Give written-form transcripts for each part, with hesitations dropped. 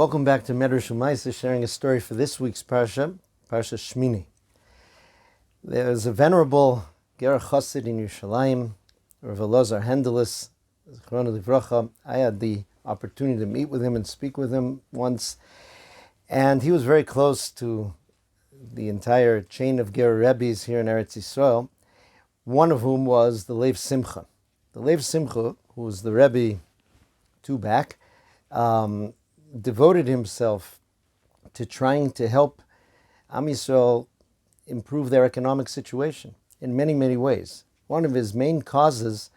Welcome back to Medrash U'Maisa, sharing a story for this week's Parshas Shemini. There's a venerable Ger Chassid in Yerushalayim, Rav Elazar Hendelis, Zichrono Livracha. I had the opportunity to meet with him and speak with him once, and he was very close to the entire chain of Ger Rebbes here in Eretz Yisrael, one of whom was the Lev Simcha. The Lev Simcha, who was the Rebbe two back, devoted himself to trying to help Am Yisrael improve their economic situation in many, many ways. One of his main causes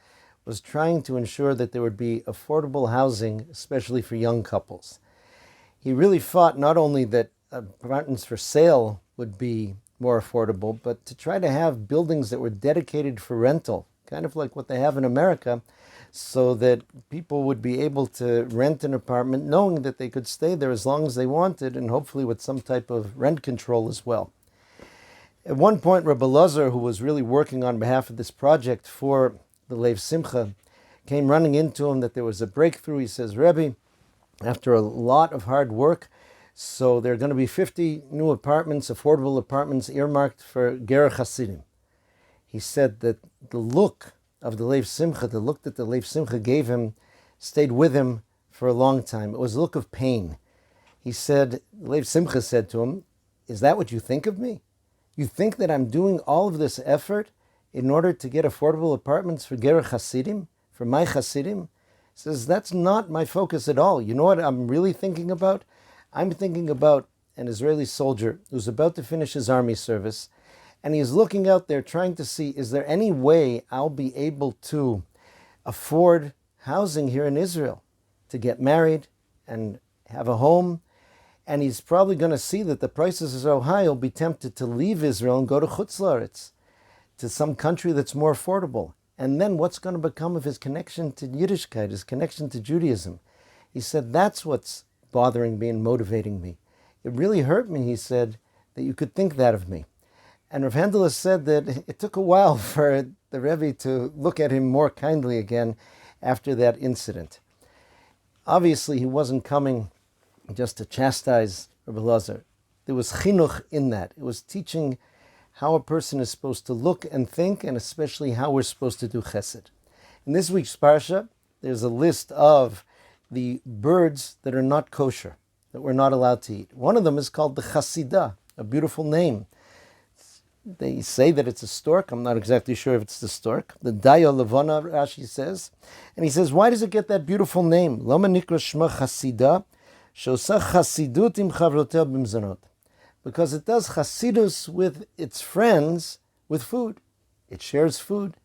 was trying to ensure that there would be affordable housing, especially for young couples. He really fought not only that apartments for sale would be more affordable, but to try to have buildings that were dedicated for rental, kind of like what they have in America, so that people would be able to rent an apartment knowing that they could stay there as long as they wanted, and hopefully with some type of rent control as well. At one point, Rabbi Elazar, who was really working on behalf of this project for the Lev Simcha, came running into him that there was a breakthrough. He says, Rebbe, after a lot of hard work, so there are going to be 50 new apartments, affordable apartments, earmarked for Ger Hasidim. He said that the look of the Lev Simcha, the look that the Lev Simcha gave him, stayed with him for a long time. It was a look of pain. He said, Lev Simcha said to him, is that what you think of me? You think that I'm doing all of this effort in order to get affordable apartments for Ger Hasidim, for my Hasidim? He says, that's not my focus at all. You know what I'm really thinking about? I'm thinking about an Israeli soldier who's about to finish his army service, and he's looking out there trying to see, is there any way I'll be able to afford housing here in Israel, to get married and have a home? And he's probably going to see that the prices are so high, he'll be tempted to leave Israel and go to Chutz La'aretz, to some country that's more affordable. And then what's going to become of his connection to Yiddishkeit, his connection to Judaism? He said, that's what's bothering me and motivating me. It really hurt me, he said, that you could think that of me. And Rav Hendelis said that it took a while for the Rebbe to look at him more kindly again after that incident. Obviously, he wasn't coming just to chastise Rabbi Elazar. There was chinuch in that. It was teaching how a person is supposed to look and think, and especially how we're supposed to do chesed. In this week's parsha, there's a list of the birds that are not kosher, that we're not allowed to eat. One of them is called the chasidah, a beautiful name. They say that it's a stork. I'm not exactly sure if it's the stork. The Daya Levana, Rashi says. And he says, why does it get that beautiful name? Lama nikra shma chasidah, shosa chasidut im chavrotel bimzanot. Because it does chasidus with its friends with food. It shares food.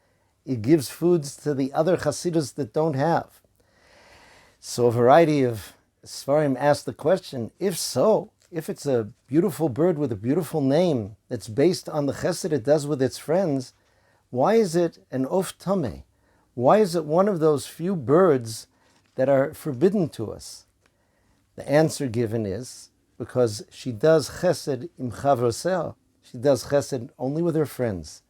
It gives foods to the other chasidus that don't have. So a variety of Sfarim asked the question, if so, if it's a beautiful bird with a beautiful name that's based on the chesed it does with its friends, why is it an of tameh? Why is it one of those few birds that are forbidden to us? The answer given is because she does chesed im chavroseh. She does chesed only with her friends.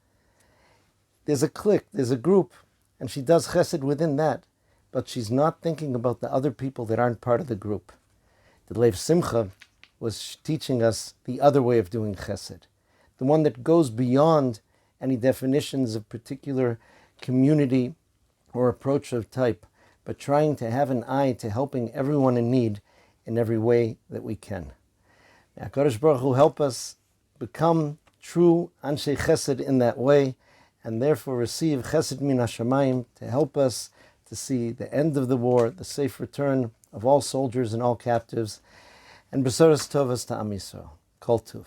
There's a clique, there's a group, and she does chesed within that, but she's not thinking about the other people that aren't part of the group. The Lev Simcha was teaching us the other way of doing chesed, the one that goes beyond any definitions of particular community or approach of type, but trying to have an eye to helping everyone in need in every way that we can. May HaKadosh Baruch Hu help us become true Anshe Chesed in that way, and therefore receive Chesed min Hashamayim to help us to see the end of the war, the safe return of all soldiers and all captives, and Besoros Tovas to Am Yisrael. Kol Tuv.